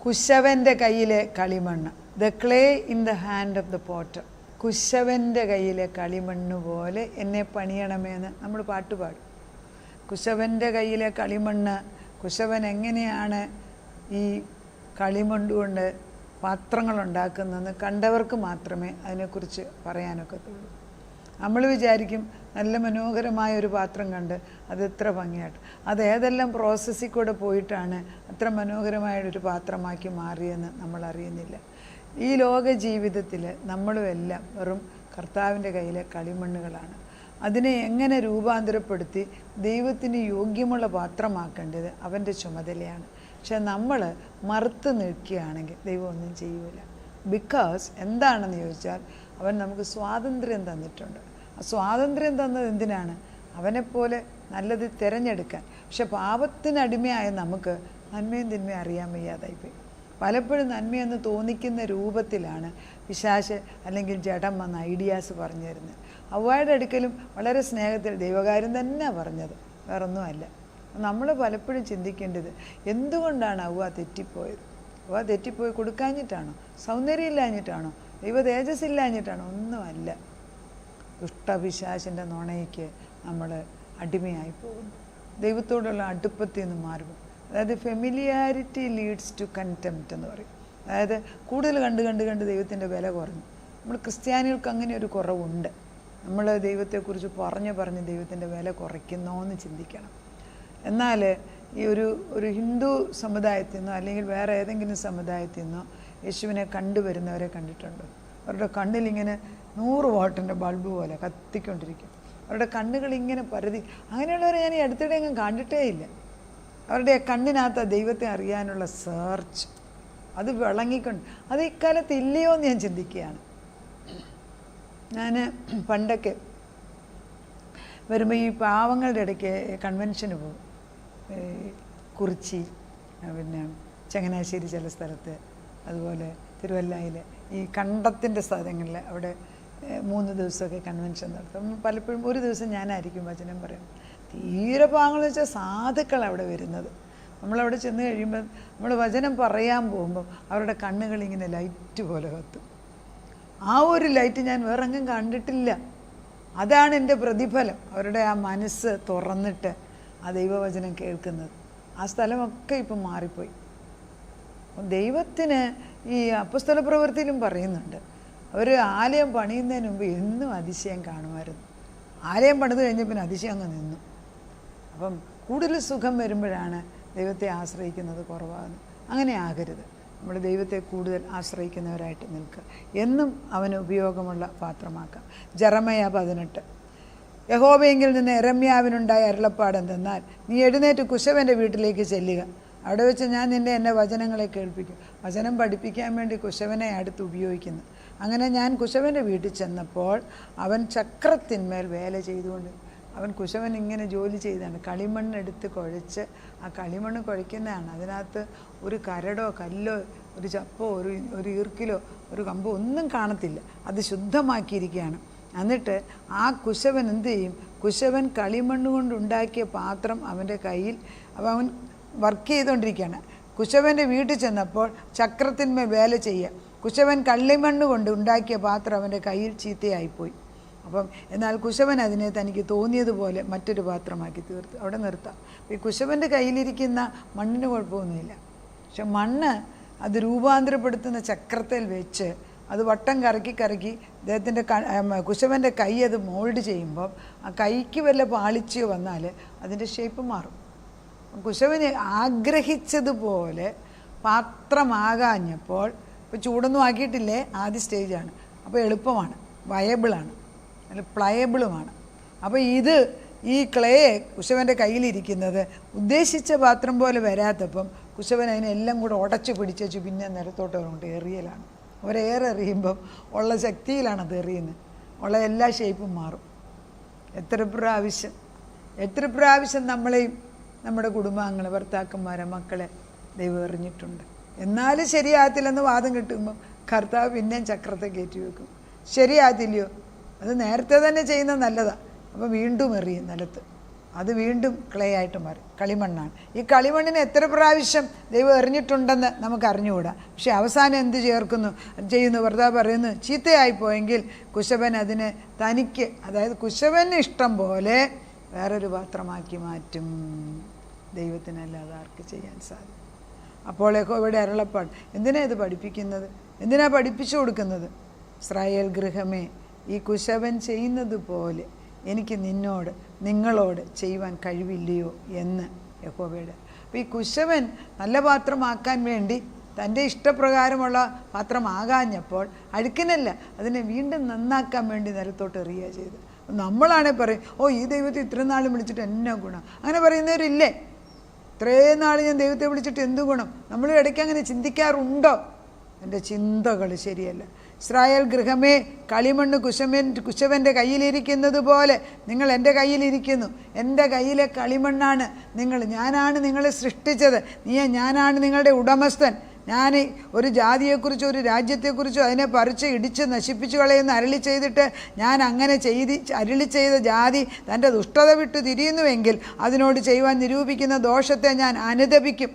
കുശവൻ്റെ കയ്യിലെ കളിമണ്ണ്, the clay in the hand of the potter. കുശവൻ്റെ കയ്യിലെ കളിമണ്ണ് പോലെ എന്നെ പണിയണമെന്ന് നമ്മൾ പാട്ടുപാടും. കുശവൻ്റെ കയ്യിലെ കളിമണ്ണ്, കുശവൻ എങ്ങനെയാണ് ഈ കളിമണ്ണ് കൊണ്ട് പാത്രങ്ങളുണ്ടാക്കുന്നതെന്ന് കണ്ടവർക്ക് മാത്രമേ അതിനെക്കുറിച്ച് പറയാനൊക്കത്തുള്ളൂ. നമ്മൾ വിചാരിക്കും നല്ല മനോഹരമായ ഒരു പാത്രം കണ്ട് അത് എത്ര ഭംഗിയായിട്ട്, അത് ഏതെല്ലാം പ്രോസസ്സിൽ കൂടെ പോയിട്ടാണ് അത്ര മനോഹരമായൊരു പാത്രമാക്കി മാറിയെന്ന് നമ്മൾ അറിയുന്നില്ല. ഈ ലോക ജീവിതത്തിൽ നമ്മളും എല്ലാം വെറും കർത്താവിൻ്റെ കയ്യിലെ കളിമണ്ണുകളാണ്. അതിനെ എങ്ങനെ രൂപാന്തരപ്പെടുത്തി ദൈവത്തിന് യോഗ്യമുള്ള പാത്രമാക്കേണ്ടത് അവൻ്റെ ചുമതലയാണ്. പക്ഷെ നമ്മൾ മറുത്ത് നിൽക്കുകയാണെങ്കിൽ ദൈവം ഒന്നും ചെയ്യൂല. ബിക്കോസ് എന്താണെന്ന് ചോദിച്ചാൽ അവൻ നമുക്ക് സ്വാതന്ത്ര്യം തന്നിട്ടുണ്ട്. ആ സ്വാതന്ത്ര്യം തന്നത് എന്തിനാണ്? അവനെപ്പോലെ നല്ലത് തിരഞ്ഞെടുക്കാൻ. പക്ഷെ പാപത്തിനടിമയായ നമുക്ക് നന്മയും തിന്മയും അറിയാൻ വയ്യാതായിപ്പോയി. പലപ്പോഴും നന്മയെന്ന് തോന്നിക്കുന്ന രൂപത്തിലാണ് പിശാച് അല്ലെങ്കിൽ ജഡം വന്ന ഐഡിയാസ് പറഞ്ഞു തരുന്നത്. അവയുടെ അടുക്കലും വളരെ സ്നേഹത്തിൽ ദൈവകാര്യം തന്നെ പറഞ്ഞത്, വേറൊന്നുമല്ല. നമ്മൾ പലപ്പോഴും ചിന്തിക്കേണ്ടത് എന്തുകൊണ്ടാണ് അവ തെറ്റിപ്പോയത്? അവ തെറ്റിപ്പോയി കൊടുക്കാഞ്ഞിട്ടാണോ? സൗന്ദര്യമില്ലാഞ്ഞിട്ടാണോ? ദൈവ തേജസ്സില്ലാഞ്ഞിട്ടാണോ? ഒന്നുമല്ല. ദുഷ്ടപിശാചിൻ്റെ നുണയ്ക്ക് നമ്മൾ അടിമയായി പോകുന്നു. ദൈവത്തോടുള്ള അടുപ്പത്തിൽ നിന്ന് മാറും. അതായത് ഫെമിലിയാരിറ്റി ലീഡ്സ് ടു കൺടെംപ്റ്റ് എന്ന് പറയും. അതായത് കൂടുതൽ കണ്ട് ദൈവത്തിൻ്റെ വില കുറഞ്ഞു. നമ്മൾ ക്രിസ്ത്യാനികൾക്ക് അങ്ങനെ ഒരു കുറവുണ്ട്. നമ്മൾ ദൈവത്തെക്കുറിച്ച് പറഞ്ഞ് ദൈവത്തിൻ്റെ വില കുറയ്ക്കുന്നോ എന്ന് ചിന്തിക്കണം. എന്നാൽ ഈ ഒരു ഹിന്ദു സമുദായത്തിൽ നിന്നോ അല്ലെങ്കിൽ വേറെ ഏതെങ്കിലും സമുദായത്തിൽ നിന്നോ യേശുവിനെ കണ്ടുവരുന്നവരെ കണ്ടിട്ടുണ്ടോ? അവരുടെ കണ്ണിലിങ്ങനെ 100 വാട്ടിൻ്റെ ബൾബ് പോലെ കത്തിക്കൊണ്ടിരിക്കും. അവരുടെ കണ്ണുകളിങ്ങനെ പരതി. അങ്ങനെയുള്ളവരെ ഞാൻ ഈ അടുത്തിടെ എങ്ങും കണ്ടിട്ടേ ഇല്ല. അവരുടെ കണ്ണിനകത്ത് ദൈവത്തെ അറിയാനുള്ള സെർച്ച് അത് വിളങ്ങിക്കൊണ്ട്, അത് ഇക്കാലത്ത് ഇല്ലയോ എന്ന് ഞാൻ ചിന്തിക്കുകയാണ്. ഞാൻ പണ്ടൊക്കെ വരുമ്പോൾ ഈ പാവങ്ങളുടെ ഇടയ്ക്ക് കൺവെൻഷന് പോകും. കുറിച്ചി, പിന്നെ ചങ്ങനാശ്ശേരി ചില സ്ഥലത്ത്, അതുപോലെ തിരുവല്ലയിൽ ഈ കണ്ടത്തിൻ്റെ സ്ഥലങ്ങളിൽ അവിടെ 3 ദിവസമൊക്കെ കൺവെൻഷൻ നടത്തും. പലപ്പോഴും ഒരു ദിവസം ഞാനായിരിക്കും വചനം പറയുന്നത്. തീരെ പാവങ്ങളെന്ന് വെച്ചാൽ സാധുക്കൾ അവിടെ വരുന്നത്. നമ്മളവിടെ ചെന്ന് കഴിയുമ്പോൾ നമ്മൾ വചനം പറയാൻ പോകുമ്പോൾ അവരുടെ കണ്ണുകളിങ്ങനെ ലൈറ്റ് പോലെ കത്തും. ആ ഒരു ലൈറ്റ് ഞാൻ വേറെങ്ങും കണ്ടിട്ടില്ല. അതാണ് എൻ്റെ പ്രതിഫലം. അവരുടെ ആ മനസ്സ് തുറന്നിട്ട് ആ ദൈവവചനം കേൾക്കുന്നത്. ആ സ്ഥലമൊക്കെ ഇപ്പം മാറിപ്പോയി. ദൈവത്തിന് ഈ അപ്പോസ്തല പ്രവൃത്തിയിലും പറയുന്നുണ്ട്, അവർ ആലയം പണിയുന്നതിന് മുമ്പ് എന്നും അതിശയം കാണുമായിരുന്നു. ആലയം പണിത് കഴിഞ്ഞ പിന്നെ അതിശയം അങ്ങ് നിന്നു. അപ്പം കൂടുതൽ സുഖം വരുമ്പോഴാണ് ദൈവത്തെ ആശ്രയിക്കുന്നത് കുറവാകുന്നത്. അങ്ങനെ ആകരുത്. നമ്മൾ ദൈവത്തെ കൂടുതൽ ആശ്രയിക്കുന്നവരായിട്ട് നിൽക്കുക. എന്നും അവന് ഉപയോഗമുള്ള പാത്രമാക്കാം. ജെറമയ 18. യഹോവയെങ്കിൽ നിന്ന് യെരമ്യാവിനുണ്ടായ അരുളപ്പാടെന്തെന്നാൽ, നീ എഴുന്നേറ്റ് കുശവൻ്റെ വീട്ടിലേക്ക് ചെല്ലുക. അവിടെ വെച്ച് ഞാൻ എൻ്റെ വചനങ്ങളെ കേൾപ്പിക്കും. വചനം പഠിപ്പിക്കാൻ വേണ്ടി കുശവനെ അടുത്ത് ഉപയോഗിക്കുന്നു. അങ്ങനെ ഞാൻ കുശവൻ്റെ വീട്ടിൽ ചെന്നപ്പോൾ അവൻ ചക്രത്തിന്മേൽ വേല ചെയ്തുകൊണ്ട്, അവൻ കുശവൻ ഇങ്ങനെ ജോലി ചെയ്താണ്. കളിമണ്ണെടുത്ത് കുഴച്ച്, ആ കളിമണ്ണ് കുഴയ്ക്കുന്നതാണ്. അതിനകത്ത് ഒരു കരടോ കല്ലോ ഒരു ചപ്പോ ഒരു ഈർക്കിലോ ഒരു കമ്പോ ഒന്നും കാണത്തില്ല. അത് ശുദ്ധമാക്കിയിരിക്കുകയാണ്. എന്നിട്ട് ആ കുശവൻ എന്ത് ചെയ്യും? കുശവൻ കളിമണ്ണ് കൊണ്ടുണ്ടാക്കിയ പാത്രം അവൻ്റെ കയ്യിൽ, അപ്പോൾ അവൻ വർക്ക് ചെയ്തുകൊണ്ടിരിക്കുകയാണ്. കുശവൻ്റെ വീട്ടിൽ ചെന്നപ്പോൾ ചക്രത്തിന്മേൽ വേല ചെയ്യുക. കുശവൻ കളിമണ്ണ് കൊണ്ട് ഉണ്ടാക്കിയ പാത്രം അവൻ്റെ കയ്യിൽ ചീത്തയായിപ്പോയി. അപ്പം എന്നാൽ കുശവൻ അതിനെ തനിക്ക് തോന്നിയതുപോലെ മറ്റൊരു പാത്രമാക്കി തീർത്തു. അവിടെ നിർത്താം. ഈ കുശവൻ്റെ കയ്യിലിരിക്കുന്ന മണ്ണിന് കുഴപ്പമൊന്നുമില്ല. പക്ഷെ മണ്ണ് അത് രൂപാന്തരപ്പെടുത്തുന്ന ചക്രത്തിൽ വെച്ച് അത് വട്ടം കറക്കി അദ്ദേഹത്തിൻ്റെ കുശവൻ്റെ കൈ അത് മോൾഡ് ചെയ്യുമ്പം ആ കൈക്ക് വല്ല പാളിച്ചയോ വന്നാൽ അതിൻ്റെ ഷേപ്പ് മാറും. കുശവന് ആഗ്രഹിച്ചതുപോലെ പാത്രമാകാഞ്ഞപ്പോൾ, ഇപ്പോൾ ചൂടൊന്നും ആക്കിയിട്ടില്ലേ, ആദ്യ സ്റ്റേജാണ്. അപ്പോൾ എളുപ്പമാണ്, വയബിളാണ്, അല്ല പ്ലയബിളുമാണ്. അപ്പോൾ ഈ ക്ലേ കുശവൻ്റെ കയ്യിലിരിക്കുന്നത് ഉദ്ദേശിച്ച പാത്രം പോലെ വരാത്തപ്പം കുശവൻ അതിനെല്ലാം കൂടെ ഉടച്ചു പിടിച്ചു പിന്നെ നിലത്തോട്ട് കൊണ്ട് എറിയലാണ്. ഒരേറെറിയുമ്പം ഉള്ള ശക്തിയിലാണ് അത് എറിയുന്നത്. ഉള്ള എല്ലാ ഷേപ്പും മാറും. എത്ര പ്രാവശ്യം നമ്മളെയും നമ്മുടെ കുടുംബാംഗങ്ങളെ, ഭർത്താക്കന്മാരെ, മക്കളെ ദൈവം എറിഞ്ഞിട്ടുണ്ട്. എന്നാലും ശരിയാകത്തില്ലെന്ന് വാദം കിട്ടുമ്പം കർത്താവ് പിന്നെയും ചക്രത്തെ കയറ്റി വെക്കും. ശരിയാകത്തില്ലയോ? അത് നേരത്തെ തന്നെ ചെയ്യുന്നത് നല്ലതാണ്. അപ്പോൾ വീണ്ടും എറിയും നിലത്ത്. അത് വീണ്ടും ക്ലേ ആയിട്ട് മാറി, കളിമണ്ണാണ്. ഈ കളിമണ്ണിനെ എത്ര പ്രാവശ്യം ദൈവം എറിഞ്ഞിട്ടുണ്ടെന്ന് നമുക്ക് അറിഞ്ഞുകൂടാ. പക്ഷെ അവസാനം എന്ത് ചെയ്യുന്നു? വെറുതെ പറയുന്നു, ചീത്തയായിപ്പോയെങ്കിൽ കുശവൻ അതിനെ തനിക്ക്, അതായത് കുശവന് ഇഷ്ടം പോലെ വേറൊരു പാത്രമാക്കി മാറ്റും. ദൈവത്തിനല്ലാതെ ആർക്ക് ചെയ്യാൻ സാധിക്കും? അപ്പോൾ യഹോവയുടെ അരുളപ്പാട്. എന്തിനാ ഇത് പഠിപ്പിക്കുന്നത്? എന്തിനാ പഠിപ്പിച്ചു കൊടുക്കുന്നത്? ഇസ്രായേൽ ഗൃഹമേ, ഈ കുശവൻ ചെയ്യുന്നത് പോലെ എനിക്ക് നിങ്ങളോട് ചെയ്യുവാൻ കഴിവില്ലയോ എന്ന് യഹോവയുടെ. അപ്പോൾ ഈ കുശവൻ നല്ല പാത്രമാക്കാൻ വേണ്ടി തൻ്റെ ഇഷ്ടപ്രകാരമുള്ള പാത്രമാകാഞ്ഞപ്പോൾ അഴുക്കിനല്ല, അതിനെ വീണ്ടും നന്നാക്കാൻ വേണ്ടി നിലത്തോട്ട് എറിയുക ചെയ്ത്. നമ്മളാണെങ്കിൽ പറയും, ഈ ദൈവത്തെ ഇത്രയും നാളും വിളിച്ചിട്ട് എന്നാ ഗുണം? അങ്ങനെ പറയുന്നവരില്ലേ? ഇത്രയും നാൾ ഞാൻ ദൈവത്തെ വിളിച്ചിട്ട് എന്ത് ഗുണം? നമ്മൾ ഇടയ്ക്ക് അങ്ങനെ ചിന്തിക്കാറുണ്ടോ? എൻ്റെ ചിന്തകൾ ശരിയല്ല. ഇസ്രായേൽ ഗൃഹമേ, കളിമണ്ണ് കുശവൻ്റെ കയ്യിലിരിക്കുന്നത് പോലെ നിങ്ങൾ എൻ്റെ കയ്യിലിരിക്കുന്നു. എൻ്റെ കയ്യിലെ കളിമണ്ണാണ് നിങ്ങൾ. ഞാനാണ് നിങ്ങളെ സൃഷ്ടിച്ചത്. ഞാനാണ് നിങ്ങളുടെ ഉടമസ്ഥൻ. ഞാൻ ഒരു ജാതിയെക്കുറിച്ചോ ഒരു രാജ്യത്തെക്കുറിച്ചോ അതിനെ പറിച്ച് ഇടിച്ച് നശിപ്പിച്ചു കളയുന്ന അരുളി ചെയ്തിട്ട് ഞാൻ അങ്ങനെ അരുളി ചെയ്ത ജാതി തൻ്റെ ദുഷ്ടത വിട്ടു തിരിയുന്നുവെങ്കിൽ അതിനോട് ചെയ്യുവാൻ നിരൂപിക്കുന്ന ദോഷത്തെ ഞാൻ അനുതപിക്കും.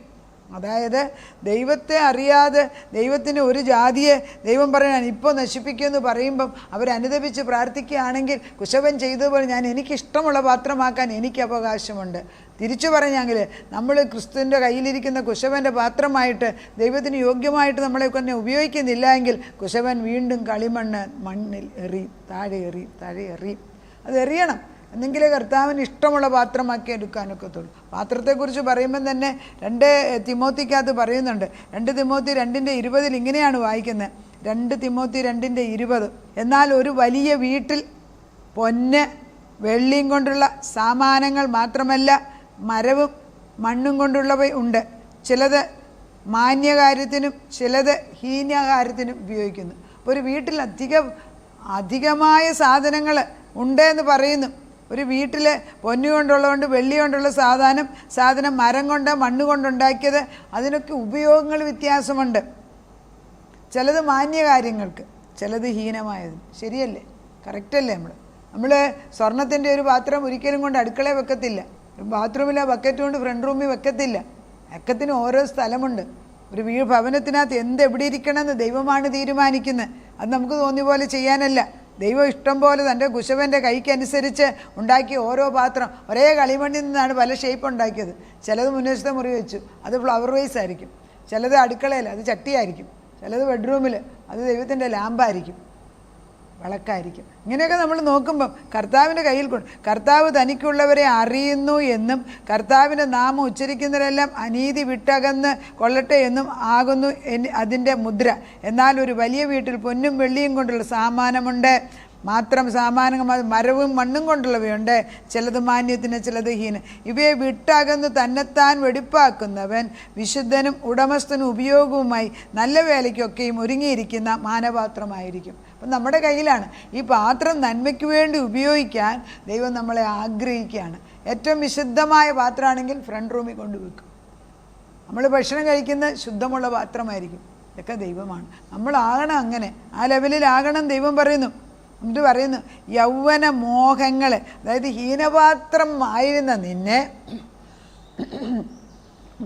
അതായത് ദൈവത്തെ അറിയാതെ ദൈവത്തിന് ഒരു ജാതിയെ ദൈവം പറയാൻ ഇപ്പോൾ നശിപ്പിക്കുമെന്ന് പറയുമ്പം അവരനുദപിച്ച് പ്രാർത്ഥിക്കുകയാണെങ്കിൽ കുശവൻ ചെയ്തതുപോലെ എനിക്കിഷ്ടമുള്ള പാത്രമാക്കാൻ എനിക്ക് അവകാശമുണ്ട്. തിരിച്ചു പറഞ്ഞെങ്കിൽ നമ്മൾ ക്രിസ്തുവിൻ്റെ കയ്യിലിരിക്കുന്ന കുശവൻ്റെ പാത്രമായിട്ട് ദൈവത്തിന് യോഗ്യമായിട്ട് നമ്മളെ തന്നെ ഉപയോഗിക്കുന്നില്ല എങ്കിൽ കുശവൻ വീണ്ടും കളിമണ്ണ് മണ്ണിൽ താഴെ എറിയും. അത് എറിയണം, എന്നെങ്കിലേ കർത്താവിന് ഇഷ്ടമുള്ള പാത്രമാക്കി എടുക്കാനൊക്കത്തുള്ളൂ. പാത്രത്തെക്കുറിച്ച് പറയുമ്പം തന്നെ 2 തിമോത്തിക്കകത്ത് പറയുന്നുണ്ട്. 2 തിമോത്തി 2:20 ഇങ്ങനെയാണ് വായിക്കുന്നത്. 2 തിമോത്തി 2:20, എന്നാൽ ഒരു വലിയ വീട്ടിൽ പൊന്ന് വെള്ളിയും കൊണ്ടുള്ള സാമാനങ്ങൾ മാത്രമല്ല മരവും മണ്ണും കൊണ്ടുള്ളവ ഉണ്ട്. ചിലത് മാന്യകാര്യത്തിനും ചിലത് ഹീനകാര്യത്തിനും ഉപയോഗിക്കുന്നു. അപ്പോൾ ഒരു വീട്ടിൽ അധികമായ സാധനങ്ങൾ ഉണ്ട് എന്ന് പറയുന്നു. ഒരു വീട്ടിൽ പൊന്നു കൊണ്ടുള്ളതുകൊണ്ട് വെള്ളി കൊണ്ടുള്ള സാധനം മരം കൊണ്ട് മണ്ണ് കൊണ്ടുണ്ടാക്കിയത്, അതിനൊക്കെ ഉപയോഗങ്ങൾ വ്യത്യാസമുണ്ട്. ചിലത് മാന്യകാര്യങ്ങൾക്ക്, ചിലത് ഹീനമായത്. ശരിയല്ലേ? കറക്റ്റല്ലേ? നമ്മൾ സ്വർണത്തിൻ്റെ ഒരു പാത്രം ഒരിക്കലും കൊണ്ട് അടുക്കളയിൽ വെക്കത്തില്ല. ബാത്റൂമിലെ ബക്കറ്റ് കൊണ്ട് ഫ്രണ്ട് റൂമിൽ വെക്കത്തില്ല. അക്കത്തിന് ഓരോ സ്ഥലമുണ്ട്. ഒരു ഭവനത്തിനകത്ത് എവിടെ ഇരിക്കണമെന്ന് ദൈവമാണ് തീരുമാനിക്കുന്നത്. അത് നമുക്ക് തോന്നിയ പോലെ ചെയ്യാനല്ല. ദൈവം ഇഷ്ടം പോലെ തൻ്റെ കുശവൻ്റെ കൈക്കനുസരിച്ച് ഉണ്ടാക്കിയ ഓരോ പാത്രം ഒരേ കളിമണ്ണിൽ നിന്നാണ് പല ഷേപ്പ് ഉണ്ടാക്കിയത്. ചിലത് മുൻവശത്തെ മുറി വെച്ചു, അത് ഫ്ലവർ വൈസ് ആയിരിക്കും. ചിലത് അടുക്കളയിൽ, അത് ചട്ടിയായിരിക്കും. ചിലത് ബെഡ്റൂമിൽ, അത് ദൈവത്തിൻ്റെ ലാമ്പായിരിക്കും, വിളക്കായിരിക്കും. ഇങ്ങനെയൊക്കെ നമ്മൾ നോക്കുമ്പം കർത്താവിൻ്റെ കയ്യിൽ കർത്താവ് തനിക്കുള്ളവരെ അറിയുന്നു എന്നും കർത്താവിൻ്റെ നാമം ഉച്ചരിക്കുന്നവരെല്ലാം അനീതി വിട്ടകന്ന് കൊള്ളട്ടെ എന്നും ആകുന്നു അതിൻ്റെ മുദ്ര. എന്നാൽ ഒരു വലിയ വീട്ടിൽ പൊന്നും വെള്ളിയും കൊണ്ടുള്ള സാമാനമുണ്ട്. സാമാനങ്ങൾ മരവും മണ്ണും കൊണ്ടുള്ളവയുണ്ട്. ചിലത് മാന്യത്തിന്, ചിലത് ഹീനം. ഇവയെ വിട്ടകന്ന് തന്നെത്താൻ വെടിപ്പാക്കുന്നവൻ വിശുദ്ധനും ഉടമസ്ഥനും ഉപയോഗവുമായി നല്ല വേലയ്ക്കൊക്കെയും ഒരുങ്ങിയിരിക്കുന്ന മാനപാത്രമായിരിക്കും. അപ്പം നമ്മുടെ കയ്യിലാണ് ഈ പാത്രം നന്മയ്ക്ക് വേണ്ടി ഉപയോഗിക്കാൻ ദൈവം നമ്മളെ ആഗ്രഹിക്കുകയാണ്. ഏറ്റവും വിശുദ്ധമായ പാത്രമാണെങ്കിൽ ഫ്രണ്ട് റൂമിൽ കൊണ്ടുവെക്കും. നമ്മൾ ഭക്ഷണം കഴിക്കുന്ന ശുദ്ധമുള്ള പാത്രമായിരിക്കും. ഇതൊക്കെ ദൈവമാണ്. നമ്മളാകണം അങ്ങനെ, ആ ലെവലിലാകണം. ദൈവം പറയുന്നു, എന്നിട്ട് പറയുന്നു, യൗവന മോഹങ്ങൾ, അതായത് ഹീനപാത്രം ആയിരുന്ന നിന്നെ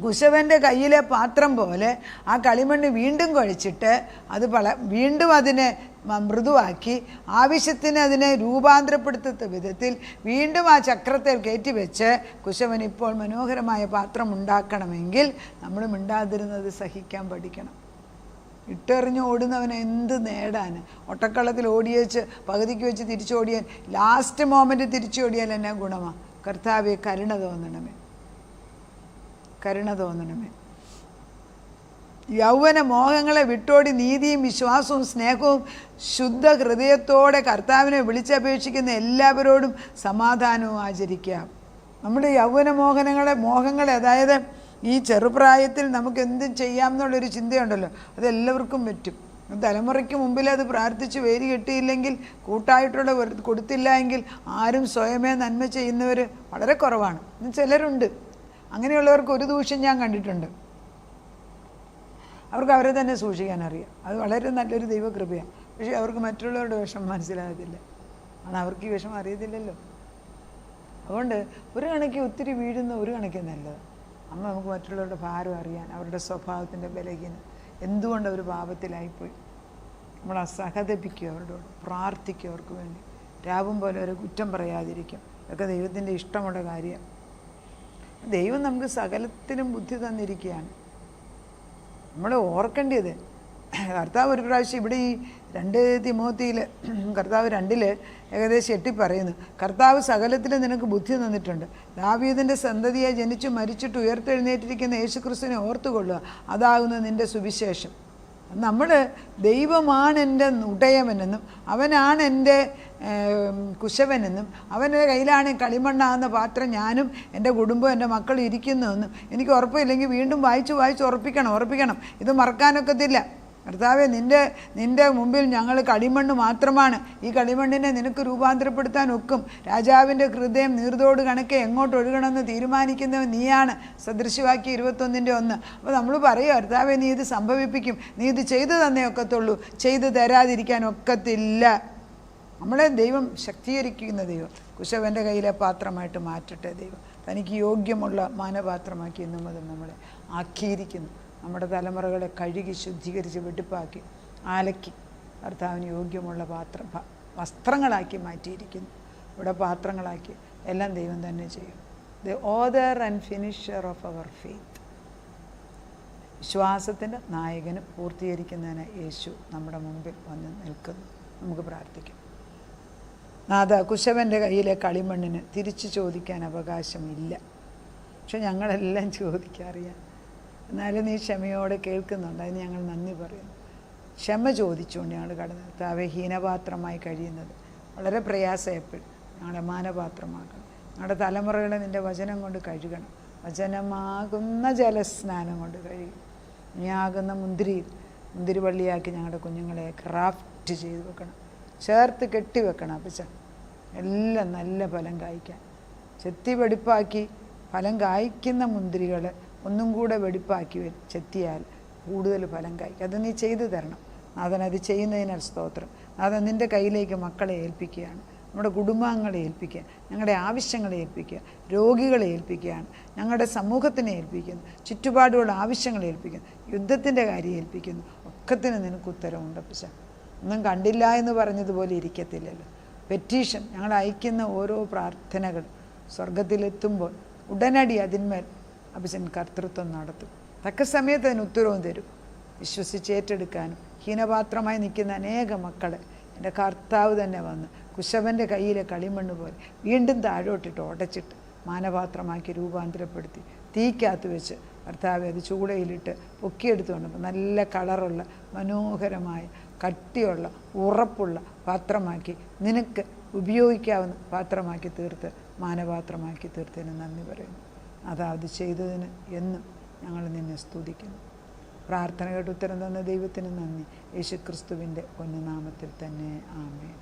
കുശവൻ്റെ കയ്യിലെ പാത്രം പോലെ ആ കളിമണ്ണ് വീണ്ടും കുഴച്ചിട്ട് അത് വീണ്ടും അതിനെ മൃദുവാക്കി ആവശ്യത്തിന് അതിനെ രൂപാന്തരപ്പെടുത്ത വിധത്തിൽ വീണ്ടും ആ ചക്രത്തിൽ കയറ്റിവെച്ച് കുശവൻ ഇപ്പോൾ മനോഹരമായ പാത്രം ഉണ്ടാക്കണമെങ്കിൽ നമ്മൾ മിണ്ടാതിരുന്നത് സഹിക്കാൻ പഠിക്കണം. ഇട്ടെറിഞ്ഞ് ഓടുന്നവനെ എന്ത് നേടാൻ? ഒട്ടക്കളത്തിൽ ഓടിയേച്ച് പകുതിക്ക് വെച്ച് തിരിച്ചോടിയാൽ ലാസ്റ്റ് മൊമെൻറ്റ് തിരിച്ചോടിയാൽ എന്നാ ഗുണമാണ്? കർത്താവേ, കരുണ തോന്നണമേ. യൗവന മോഹങ്ങളെ വിട്ടോടി നീതിയും വിശ്വാസവും സ്നേഹവും ശുദ്ധ ഹൃദയത്തോടെ കർത്താവിനെ വിളിച്ചപേക്ഷിക്കുന്ന എല്ലാവരോടും സമാധാനവും ആചരിക്കാം. നമ്മുടെ യൗവന മോഹങ്ങളെ അതായത് ഈ ചെറുപ്രായത്തിൽ നമുക്ക് എന്തും ചെയ്യാം എന്നുള്ളൊരു ചിന്തയുണ്ടല്ലോ, അതെല്ലാവർക്കും പറ്റും. തലമുറയ്ക്ക് മുമ്പിൽ അത് പ്രാർത്ഥിച്ച് വേര് കെട്ടിയില്ലെങ്കിൽ, കൂട്ടായിട്ടുള്ള കൊടുത്തില്ല എങ്കിൽ ആരും സ്വയമേ നന്മ ചെയ്യുന്നവർ വളരെ കുറവാണ്. ചിലരുണ്ട്, അങ്ങനെയുള്ളവർക്ക് ഒരു ദൂഷ്യം ഞാൻ കണ്ടിട്ടുണ്ട്. അവർക്ക് അവരെ തന്നെ സൂക്ഷിക്കാൻ അറിയാം. അത് വളരെ നല്ലൊരു ദൈവകൃപയാണ്. പക്ഷേ അവർക്ക് മറ്റുള്ളവരുടെ വിഷമം മനസ്സിലാകത്തില്ല. കാരണം അവർക്ക് ഈ വിഷമം അറിയത്തില്ലല്ലോ. അതുകൊണ്ട് ഒരു കണക്ക് ഒത്തിരി വീഴുന്ന ഒരു കണക്ക് നല്ലത്. അമ്മ നമുക്ക് മറ്റുള്ളവരുടെ ഭാരം അറിയാൻ, അവരുടെ സ്വഭാവത്തിൻ്റെ ബലഹീനം, എന്തുകൊണ്ട് അവർ പാപത്തിലായിപ്പോയി, നമ്മൾ സഹതപിക്കുക, അവരോട് പ്രാർത്ഥിക്കുക, അവർക്ക് വേണ്ടി രാവും പോലെ അവരെ കുറ്റം പറയാതിരിക്കും. ഇതൊക്കെ ദൈവത്തിൻ്റെ ഇഷ്ടമുള്ള കാര്യം. ദൈവം നമുക്ക് സകലത്തിനും ബുദ്ധി തന്നിരിക്കുകയാണ്. നമ്മൾ ഓർക്കേണ്ടത്, കർത്താവ് ഒരു പ്രാവശ്യം ഇവിടെ ഈ 2 തിമോത്തിയിൽ കർത്താവ് 2 ഏകദേശം 8 പറയുന്നു, കർത്താവ് സകലത്തിലും നിനക്ക് ബുദ്ധി തന്നിട്ടുണ്ട്. ദാവീദിൻ്റെ സന്തതിയെ ജനിച്ചു മരിച്ചിട്ട് ഉയർത്തെഴുന്നേറ്റിരിക്കുന്ന യേശുക്രിസ്തുവിനെ ഓർത്തുകൊള്ളുക, അതാകുന്നു നിൻ്റെ സുവിശേഷം. നമ്മൾ ദൈവമാണ് എൻ്റെ ഉടയവനെന്നും അവനാണ് എൻ്റെ കുശവനെന്നും അവൻ്റെ കയ്യിലാണ് കളിമണ്ണാകുന്ന പാത്രം ഞാനും എൻ്റെ കുടുംബവും എൻ്റെ മക്കളും ഇരിക്കുന്നുവെന്നും എനിക്ക് ഉറപ്പില്ലെങ്കിൽ വീണ്ടും വായിച്ച് ഉറപ്പിക്കണം. ഇത് മറക്കാനൊക്കത്തില്ല. കർത്താവേ, നിൻ്റെ മുമ്പിൽ ഞങ്ങൾ കളിമണ്ണ് മാത്രമാണ്. ഈ കളിമണ്ണിനെ നിനക്ക് രൂപാന്തരപ്പെടുത്താൻ ഒക്കും. രാജാവിൻ്റെ ഹൃദയം നീർത്തോട് കണക്കെ എങ്ങോട്ട് ഒഴുകണമെന്ന് തീരുമാനിക്കുന്നവൻ നീയാണ്. സദൃശവാക്യം 21:1. അപ്പോൾ നമ്മൾ പറയുക, കർത്താവേ നീ ഇത് സംഭവിപ്പിക്കും, നീ ഇത് ചെയ്തു തന്നേ ഒക്കത്തുള്ളൂ, ചെയ്തു തരാതിരിക്കാൻ ഒക്കത്തില്ല. നമ്മളെ ദൈവം ശക്തീകരിക്കുന്ന ദൈവം. കുശവൻ്റെ കയ്യിലെ പാത്രമായിട്ട് മാറ്റട്ടെ ദൈവം. തനിക്ക് യോഗ്യമുള്ള മാനപാത്രമാക്കി ഇന്നു മുതൽ നമ്മളെ ആക്കിയിരിക്കുന്നു. നമ്മുടെ തലമുറകളെ കഴുകി ശുദ്ധീകരിച്ച് വെടിപ്പാക്കി അലക്കി കർത്താവിന് യോഗ്യമുള്ള വസ്ത്രങ്ങളാക്കി മാറ്റിയിരിക്കുന്നു. ഇവിടെ പാത്രങ്ങളാക്കി എല്ലാം ദൈവം തന്നെ ചെയ്യും. The author and finisher of our faith. വിശ്വാസത്തിൻ്റെ നായകനും പൂർത്തീകരിക്കുന്നതിന് യേശു നമ്മുടെ മുമ്പിൽ വന്ന് നിൽക്കുന്നു. നമുക്ക് പ്രാർത്ഥിക്കാം. നാഥ, കുശവൻ്റെ കയ്യിലെ കളിമണ്ണിന് തിരിച്ചു ചോദിക്കാൻ അവകാശമില്ല. പക്ഷെ ഞങ്ങളെല്ലാം ചോദിക്കാറിയാം. എന്നാലും നീ ക്ഷമയോടെ കേൾക്കുന്നുണ്ട്. അതിന് ഞങ്ങൾ നന്ദി പറയുന്നു. ക്ഷമ ചോദിച്ചുകൊണ്ട് ഞങ്ങൾ കടന്നു താവേ ഹീനപാത്രമായി കഴിയുന്നത് വളരെ പ്രയാസമെപ്പോഴും ഞങ്ങളെ മാനപാത്രമാക്കണം. ഞങ്ങളുടെ തലമുറകളെ നിൻ്റെ വചനം കൊണ്ട് കഴുകണം. വചനമാകുന്ന ജലസ്നാനം കൊണ്ട് കഴുകി നീയാകുന്ന മുന്തിരിവള്ളിയാക്കി ഞങ്ങളുടെ കുഞ്ഞുങ്ങളെ ക്രാഫ്റ്റ് ചെയ്ത് വെക്കണം, ചേർത്ത് കെട്ടിവെക്കണം. അപ്പച്ച എല്ലാം നല്ല ഫലം കായ്ക്കാൻ ചെത്തി വെടിപ്പാക്കി ഫലം കായ്ക്കുന്ന മുന്തിരികൾ ഒന്നും കൂടെ വെടിപ്പാക്കി ചെത്തിയാൽ കൂടുതൽ ഫലം കായ്ക്കും. അത് നീ ചെയ്തു തരണം നാഥൻ. അത് ചെയ്യുന്നതിനാൽ സ്തോത്രം. നാഥൻ, നിൻ്റെ കയ്യിലേക്ക് മക്കളെ ഏൽപ്പിക്കുകയാണ്, നമ്മുടെ കുടുംബാംഗങ്ങളെ ഏൽപ്പിക്കുക, ഞങ്ങളുടെ ആവശ്യങ്ങളെ ഏൽപ്പിക്കുക, രോഗികളെ ഏൽപ്പിക്കുകയാണ്, ഞങ്ങളുടെ സമൂഹത്തിനെ ഏൽപ്പിക്കുന്നു, ചുറ്റുപാടുകളുടെ ആവശ്യങ്ങളെ ഏൽപ്പിക്കുന്നു, യുദ്ധത്തിൻ്റെ കാര്യം ഏൽപ്പിക്കുന്നു. ഒക്കത്തിന് നിനക്ക് ഉത്തരവുണ്ട്. പക്ഷേ ഒന്നും കണ്ടില്ല എന്ന് പറഞ്ഞതുപോലെ ഇരിക്കത്തില്ലല്ലോ. പെറ്റീഷൻ ഞങ്ങൾ അയക്കുന്ന ഓരോ പ്രാർത്ഥനകൾ സ്വർഗത്തിലെത്തുമ്പോൾ ഉടനടി അതിന്മേൽ അഭിഷൻ കർത്തൃത്വം നടത്തും. തക്ക സമയത്ത് അതിന് ഉത്തരവും തരും. വിശ്വസിച്ച് ഏറ്റെടുക്കാനും ഹീനപാത്രമായി നിൽക്കുന്ന അനേക മക്കളെ എൻ്റെ കർത്താവ് തന്നെ വന്ന് കുശവൻ്റെ കയ്യിലെ കളിമണ്ണ് പോലെ വീണ്ടും താഴോട്ടിട്ട് ഉടച്ചിട്ട് മാനപാത്രമാക്കി രൂപാന്തരപ്പെടുത്തി തീക്കകത്ത് വെച്ച് കർത്താവ് അത് ചൂടയിലിട്ട് പൊക്കിയെടുത്തുകൊണ്ട് നല്ല കളറുള്ള മനോഹരമായ കട്ടിയുള്ള ഉറപ്പുള്ള പാത്രമാക്കി നിനക്ക് ഉപയോഗിക്കാവുന്ന പാത്രമാക്കി തീർത്ത് മാനപാത്രമാക്കി തീർത്തതിന് നന്ദി പറയുന്നു. അത് ചെയ്തതിന് എന്നും ഞങ്ങൾ നിന്നെ സ്തുതിക്കുന്നു. പ്രാർത്ഥന കേട്ട് ഉത്തരം തന്ന ദൈവത്തിന് നന്ദി. യേശുക്രിസ്തുവിൻ്റെ പൊന്നുനാമത്തിൽ തന്നെ ആമേൻ.